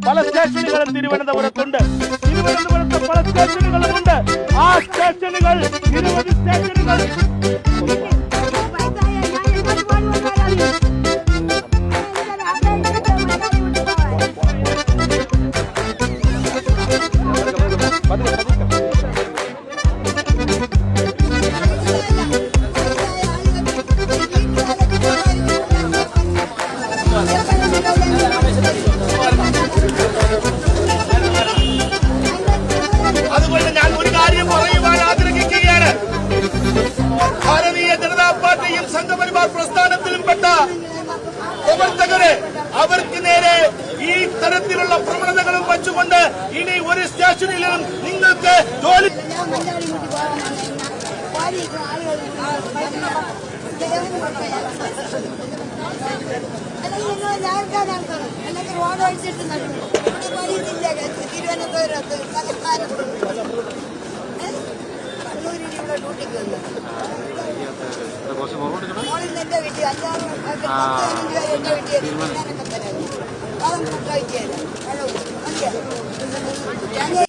പല സ്റ്റേഷനുകളും തിരുവനന്തപുരത്തുണ്ട്. തിരുവനന്തപുരത്ത് പല സ്റ്റേഷനുകളുമുണ്ട്. ആ സ്റ്റേഷനുകൾ നിരവധി സ്റ്റേഷനുകൾ അതുകൊണ്ട് ഞാൻ ഒരു കാര്യം പറയുവാൻ ആഗ്രഹിക്കുകയാണ്. ഭാരതീയ ജനതാ പാർട്ടിയും സംഘപരിവാർ പ്രസ്ഥാനത്തിലും പെട്ട പ്രവർത്തകര് അവർക്ക് നേരെ ഈ തരത്തിലുള്ള പ്രവണതകളും വച്ചുകൊണ്ട് ഇനി ഒരു സ്റ്റേഷനിലും നിങ്ങൾക്ക് ജോലി റോഡ് അടിച്ചിട്ട് തിരുവനന്തപുരത്ത് കണ്ണൂരിൽ ഇവിടെ ഡ്യൂട്ടിക്ക് വന്നു. എന്റെ വീട്ടിൽ 5-6 എന്റെ വീട്ടിൽ ഞാനൊക്കെ തരാം. അതും കഴിച്ചു തരാം.